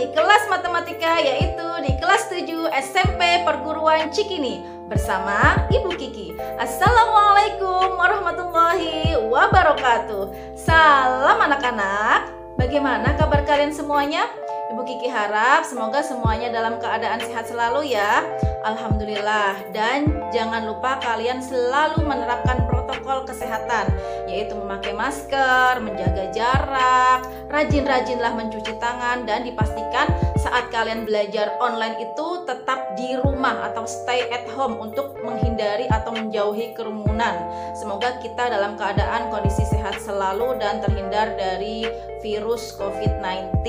di kelas matematika, yaitu di kelas 7 SMP Perguruan Cikini bersama Ibu Kiki. Assalamualaikum warahmatullahi wabarakatuh. Salam anak-anak. Bagaimana kabar kalian semuanya? Ibu Kiki harap semoga semuanya dalam keadaan sehat selalu ya. Alhamdulillah. Dan jangan lupa kalian selalu menerapkan protokol kesehatan, yaitu memakai masker, menjaga jarak, rajin-rajinlah mencuci tangan, dan dipastikan saat kalian belajar online itu tetap di rumah atau stay at home untuk menghindari atau menjauhi kerumunan. Semoga kita dalam keadaan kondisi sehat selalu dan terhindar dari virus COVID-19.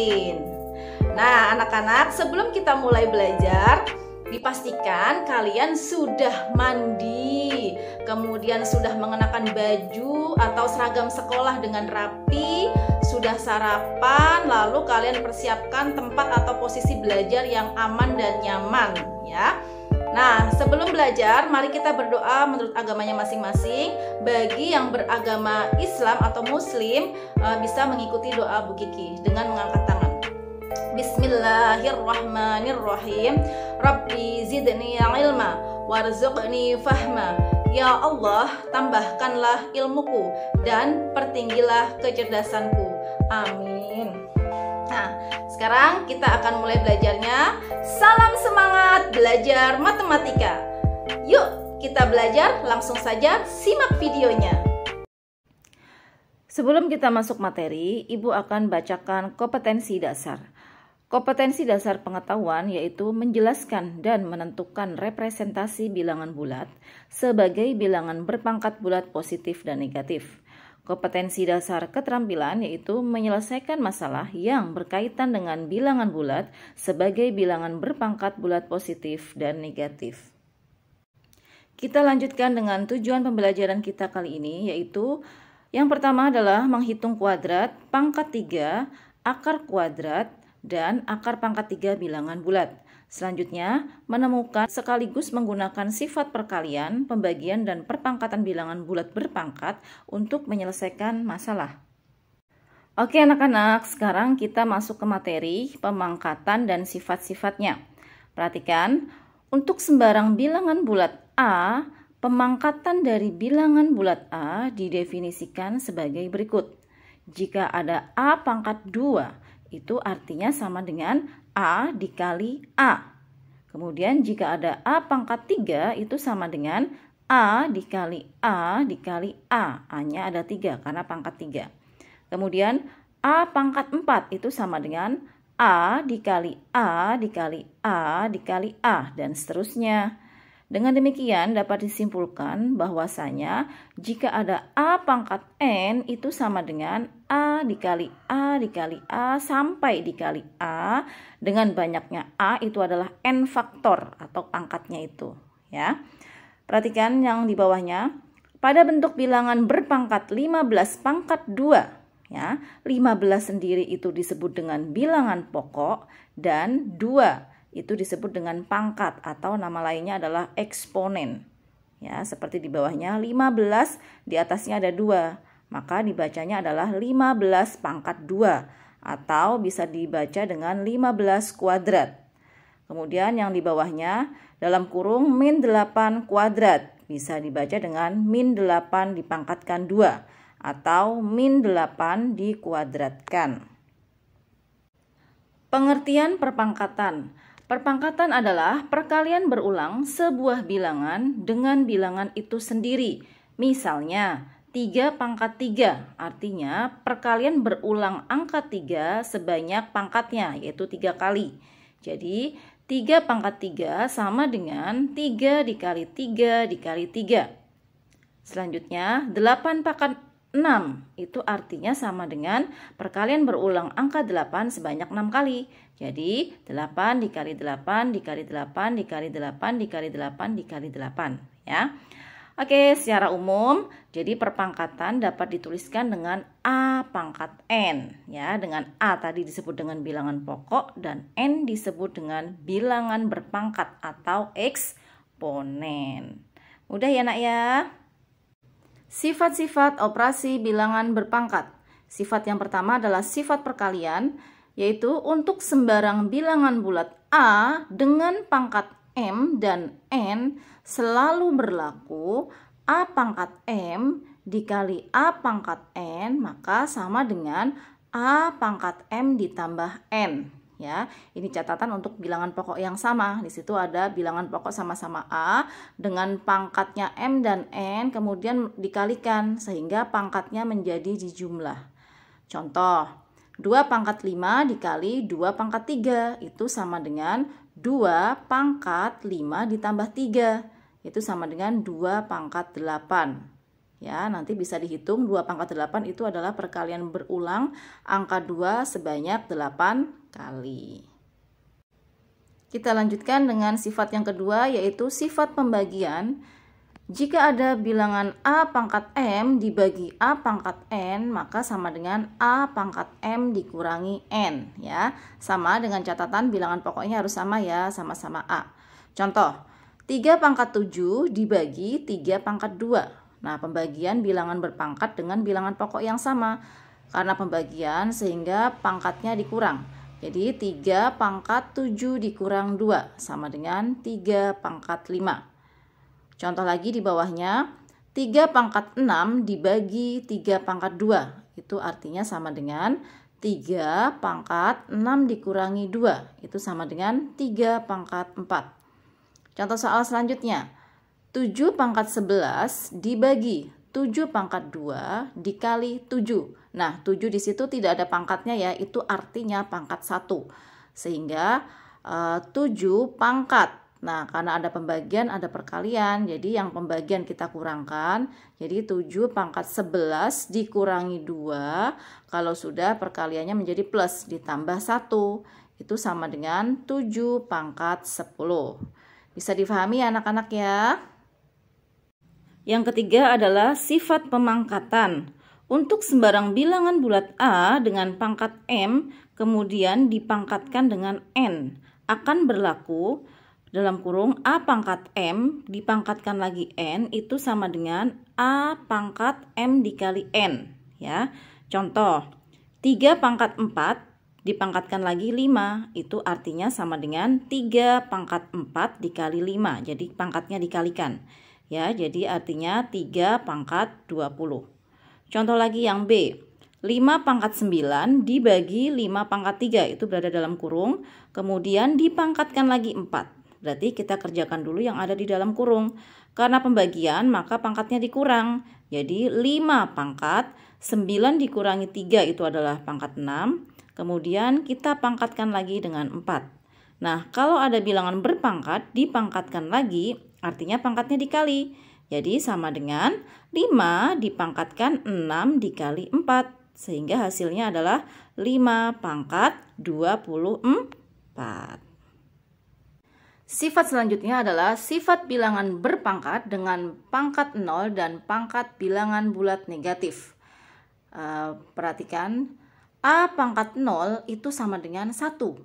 Nah, anak-anak, sebelum kita mulai belajar, dipastikan kalian sudah mandi, kemudian sudah mengenakan baju atau seragam sekolah dengan rapi, sudah sarapan, lalu kalian persiapkan tempat atau posisi belajar yang aman dan nyaman ya. Nah, sebelum belajar, mari kita berdoa menurut agamanya masing-masing. Bagi yang beragama Islam atau Muslim, bisa mengikuti doa Bu Kiki dengan mengangkat tangan. Bismillahirrahmanirrahim. Rabbi zidni ilma warzuqni fahma. Ya Allah, tambahkanlah ilmuku dan pertinggilah kecerdasanku. Amin. Nah, sekarang kita akan mulai belajarnya. Salam semangat belajar matematika. Yuk, kita belajar, langsung saja simak videonya. Sebelum kita masuk materi, Ibu akan bacakan kompetensi dasar. Kompetensi dasar pengetahuan yaitu menjelaskan dan menentukan representasi bilangan bulat sebagai bilangan berpangkat bulat positif dan negatif. Kompetensi dasar keterampilan yaitu menyelesaikan masalah yang berkaitan dengan bilangan bulat sebagai bilangan berpangkat bulat positif dan negatif. Kita lanjutkan dengan tujuan pembelajaran kita kali ini, yaitu yang pertama adalah menghitung kuadrat, pangkat 3, akar kuadrat, dan akar pangkat 3 bilangan bulat. Selanjutnya, menemukan sekaligus menggunakan sifat perkalian, pembagian, dan perpangkatan bilangan bulat berpangkat untuk menyelesaikan masalah. Oke anak-anak, sekarang kita masuk ke materi pemangkatan dan sifat-sifatnya. Perhatikan, untuk sembarang bilangan bulat A, pemangkatan dari bilangan bulat A didefinisikan sebagai berikut. Jika ada A pangkat 2, itu artinya sama dengan A dikali A. Kemudian jika ada A pangkat 3 itu sama dengan A dikali A dikali A. A-nya ada 3 karena pangkat 3. Kemudian A pangkat 4 itu sama dengan A dikali A dikali A dikali A, dan seterusnya. Dengan demikian dapat disimpulkan bahwasanya jika ada A pangkat N itu sama dengan A dikali A dikali A sampai dikali A, dengan banyaknya A itu adalah N faktor atau pangkatnya itu ya. Perhatikan yang di bawahnya. Pada bentuk bilangan berpangkat 15 pangkat 2 ya, 15 sendiri itu disebut dengan bilangan pokok dan 2 itu disebut dengan pangkat atau nama lainnya adalah eksponen. Ya, seperti di bawahnya 15, di atasnya ada 2. Maka dibacanya adalah 15 pangkat 2 atau bisa dibaca dengan 15 kuadrat. Kemudian yang di bawahnya dalam kurung min 8 kuadrat bisa dibaca dengan min 8 dipangkatkan 2 atau min 8 dikuadratkan. Pengertian perpangkatan. Perpangkatan adalah perkalian berulang sebuah bilangan dengan bilangan itu sendiri. Misalnya 3 pangkat 3, artinya perkalian berulang angka 3 sebanyak pangkatnya, yaitu 3 kali. Jadi 3 pangkat 3 sama dengan 3 dikali 3 dikali 3. Selanjutnya 8 pangkat 6 itu artinya sama dengan perkalian berulang angka 8 sebanyak 6 kali. Jadi 8 dikali 8 dikali 8 dikali 8 dikali 8 dikali 8 ya. Oke, secara umum jadi perpangkatan dapat dituliskan dengan A pangkat N ya, dengan A tadi disebut dengan bilangan pokok dan N disebut dengan bilangan berpangkat atau eksponen. Mudah ya nak ya. Sifat-sifat operasi bilangan berpangkat. Sifat yang pertama adalah sifat perkalian. yaitu untuk sembarang bilangan bulat A dengan pangkat M dan N selalu berlaku A pangkat M dikali A pangkat N, maka sama dengan A pangkat M ditambah N. Ya, ini catatan untuk bilangan pokok yang sama. Di situ ada bilangan pokok sama-sama A dengan pangkatnya M dan N, kemudian dikalikan sehingga pangkatnya menjadi dijumlah. Contoh, 2 pangkat 5 dikali 2 pangkat 3 itu sama dengan 2 pangkat 5 ditambah 3. Itu sama dengan 2 pangkat 8. Ya, nanti bisa dihitung 2 pangkat 8 itu adalah perkalian berulang angka 2 sebanyak 8 kali. Kita lanjutkan dengan sifat yang kedua, yaitu sifat pembagian. Jika ada bilangan A pangkat M dibagi A pangkat N, maka sama dengan A pangkat M dikurangi N. Ya, sama dengan catatan bilangan pokoknya harus sama ya, sama-sama A. Contoh, 3 pangkat 7 dibagi 3 pangkat 2. Nah, pembagian bilangan berpangkat dengan bilangan pokok yang sama. Karena pembagian sehingga pangkatnya dikurang. Jadi 3 pangkat 7 dikurang 2 sama dengan 3 pangkat 5. Contoh lagi di bawahnya, 3 pangkat 6 dibagi 3 pangkat 2. Itu artinya sama dengan 3 pangkat 6 dikurangi 2. Itu sama dengan 3 pangkat 4. Contoh soal selanjutnya, 7 pangkat 11 dibagi 7 pangkat 2 dikali 7. Nah, 7 di situ tidak ada pangkatnya ya, itu artinya pangkat 1. Sehingga 7 pangkat. Nah, karena ada pembagian, ada perkalian, jadi yang pembagian kita kurangkan. Jadi 7 pangkat 11 dikurangi 2, kalau sudah perkaliannya menjadi plus, ditambah 1. Itu sama dengan 7 pangkat 10. Bisa difahami anak-anak ya? Yang ketiga adalah sifat pemangkatan. Untuk sembarang bilangan bulat A dengan pangkat M kemudian dipangkatkan dengan N, akan berlaku dalam kurung A pangkat M dipangkatkan lagi N itu sama dengan A pangkat M dikali N. Ya, contoh, 3 pangkat 4 dipangkatkan lagi 5, itu artinya sama dengan 3 pangkat 4 dikali 5, jadi pangkatnya dikalikan. Ya, jadi artinya 3 pangkat 20. Contoh lagi yang B. 5 pangkat 9 dibagi 5 pangkat 3. Itu berada dalam kurung. Kemudian dipangkatkan lagi 4. Berarti kita kerjakan dulu yang ada di dalam kurung. Karena pembagian maka pangkatnya dikurang. Jadi 5 pangkat 9 dikurangi 3 itu adalah pangkat 6. Kemudian kita pangkatkan lagi dengan 4. Nah, kalau ada bilangan berpangkat dipangkatkan lagi, artinya pangkatnya dikali. Jadi sama dengan 5 dipangkatkan 6 dikali 4. Sehingga hasilnya adalah 5 pangkat 24. Sifat selanjutnya adalah sifat bilangan berpangkat dengan pangkat 0 dan pangkat bilangan bulat negatif. Perhatikan, A pangkat 0 itu sama dengan 1.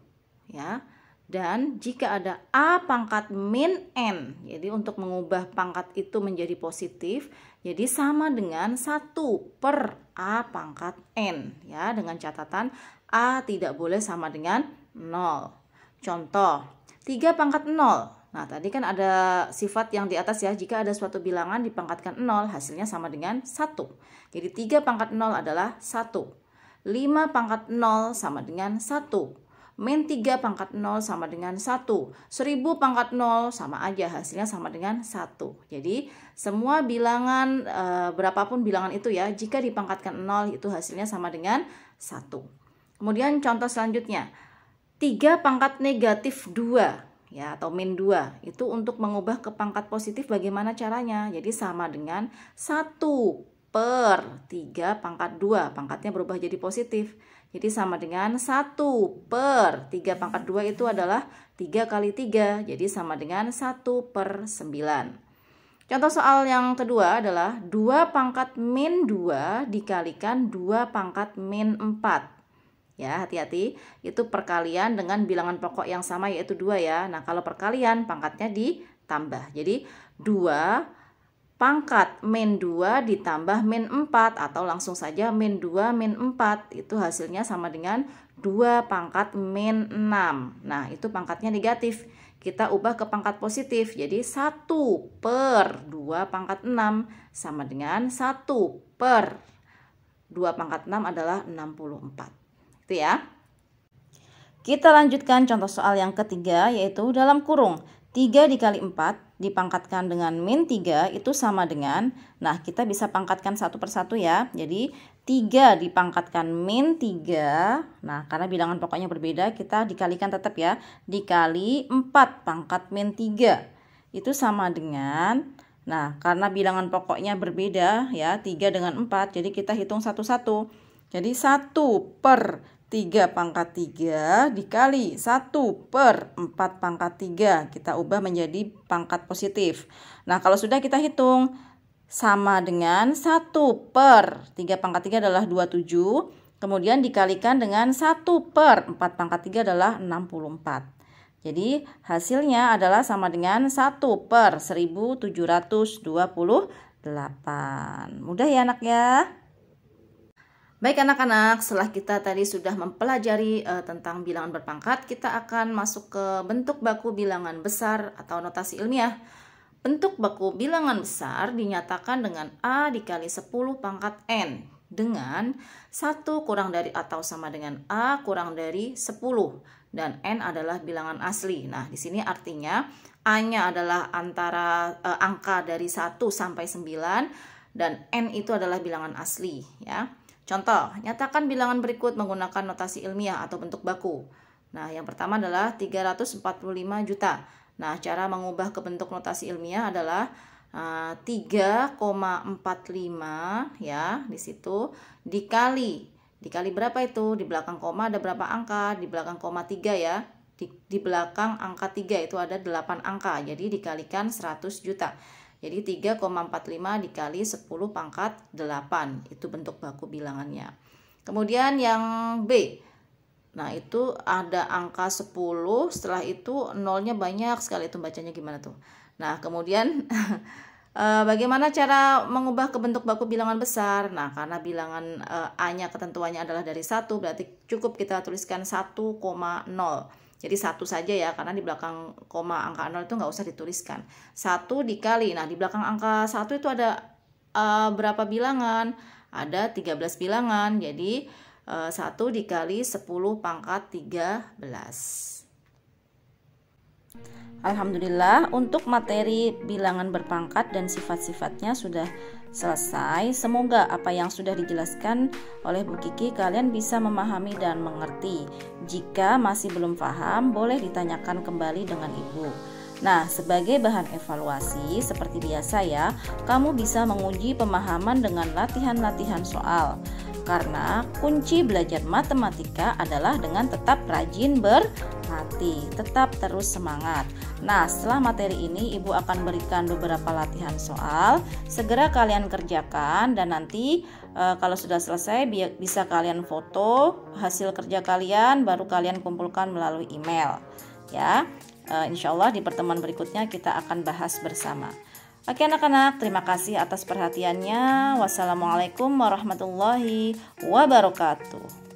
Ya. Dan jika ada A pangkat min N, jadi untuk mengubah pangkat itu menjadi positif, jadi sama dengan 1 per A pangkat N. Ya, dengan catatan A tidak boleh sama dengan 0. Contoh, 3 pangkat 0. Nah, tadi kan ada sifat yang di atas ya, jika ada suatu bilangan dipangkatkan 0, hasilnya sama dengan 1. Jadi 3 pangkat 0 adalah 1. 5 pangkat 0 sama dengan 1. Min 3 pangkat 0 sama dengan 1. 1000 pangkat 0 sama aja, hasilnya sama dengan 1. Jadi semua bilangan, berapapun bilangan itu ya, jika dipangkatkan 0 itu hasilnya sama dengan 1. Kemudian contoh selanjutnya, 3 pangkat negatif 2 ya, atau min 2. Itu untuk mengubah ke pangkat positif bagaimana caranya? Jadi sama dengan 1 per 3 pangkat 2. Pangkatnya berubah jadi positif. Jadi sama dengan 1 per 3 pangkat 2 itu adalah 3 kali 3. Jadi sama dengan 1 per 9. Contoh soal yang kedua adalah 2 pangkat min 2 dikalikan 2 pangkat min 4. Ya, hati-hati. Itu perkalian dengan bilangan pokok yang sama yaitu 2 ya. Nah, kalau perkalian pangkatnya ditambah. Jadi 2 pangkat min 2 ditambah min 4, atau langsung saja min 2 min 4, itu hasilnya sama dengan 2 pangkat min 6. Nah, itu pangkatnya negatif. Kita ubah ke pangkat positif, jadi 1 per 2 pangkat 6 sama dengan 1 per 2 pangkat 6 adalah 64. Itu ya. Kita lanjutkan contoh soal yang ketiga, yaitu dalam kurung 3 dikali 4 dipangkatkan dengan min 3 itu sama dengan, nah kita bisa pangkatkan satu persatu ya. Jadi 3 dipangkatkan min 3, nah karena bilangan pokoknya berbeda kita dikalikan tetap ya. Dikali 4 pangkat min 3 itu sama dengan, nah karena bilangan pokoknya berbeda ya, 3 dengan 4, jadi kita hitung satu-satu. Jadi 1 per 3 pangkat 3 dikali 1 per 4 pangkat 3. Kita ubah menjadi pangkat positif. Nah, kalau sudah kita hitung sama dengan 1 per 3 pangkat 3 adalah 27. Kemudian dikalikan dengan 1 per 4 pangkat 3 adalah 64. Jadi hasilnya adalah sama dengan 1 per 1728. Mudah ya anak ya? Baik anak-anak, setelah kita tadi sudah mempelajari tentang bilangan berpangkat, kita akan masuk ke bentuk baku bilangan besar atau notasi ilmiah. Bentuk baku bilangan besar dinyatakan dengan A dikali 10 pangkat N dengan 1 kurang dari atau sama dengan A kurang dari 10 dan N adalah bilangan asli. Nah, di sini artinya A-nya adalah antara angka dari 1 sampai 9 dan N itu adalah bilangan asli ya. Contoh, nyatakan bilangan berikut menggunakan notasi ilmiah atau bentuk baku. Nah, yang pertama adalah 345 juta. Nah, cara mengubah ke bentuk notasi ilmiah adalah 3,45 ya, di situ dikali berapa itu? Di belakang koma ada berapa angka? Di belakang koma 3 ya. Di belakang angka 3 itu ada 8 angka. Jadi dikalikan 100 juta. Jadi 3,45 dikali 10 pangkat 8. Itu bentuk baku bilangannya. Kemudian yang B. Nah, itu ada angka 10. Setelah itu nolnya banyak sekali. Itu bacanya gimana tuh? Nah, kemudian bagaimana cara mengubah ke bentuk baku bilangan besar? Nah, karena bilangan A-nya ketentuannya adalah dari 1. Berarti cukup kita tuliskan 1,0. Jadi 1 saja ya, karena di belakang koma angka 0 itu nggak usah dituliskan. 1 dikali, nah di belakang angka 1 itu ada berapa bilangan? Ada 13 bilangan, jadi 1 dikali 10 pangkat 13. Alhamdulillah, untuk materi bilangan berpangkat dan sifat-sifatnya sudah selesai. Semoga apa yang sudah dijelaskan oleh Bu Kiki kalian bisa memahami dan mengerti. Jika masih belum paham, boleh ditanyakan kembali dengan Ibu. Nah, sebagai bahan evaluasi seperti biasa ya, kamu bisa menguji pemahaman dengan latihan-latihan soal. Karena kunci belajar matematika adalah dengan tetap rajin berlatih, tetap terus semangat. Nah, setelah materi ini Ibu akan berikan beberapa latihan soal. Segera kalian kerjakan dan nanti kalau sudah selesai bisa kalian foto hasil kerja kalian, baru kalian kumpulkan melalui email. Ya, insya Allah di pertemuan berikutnya kita akan bahas bersama. Oke anak-anak, terima kasih atas perhatiannya. Wassalamualaikum warahmatullahi wabarakatuh.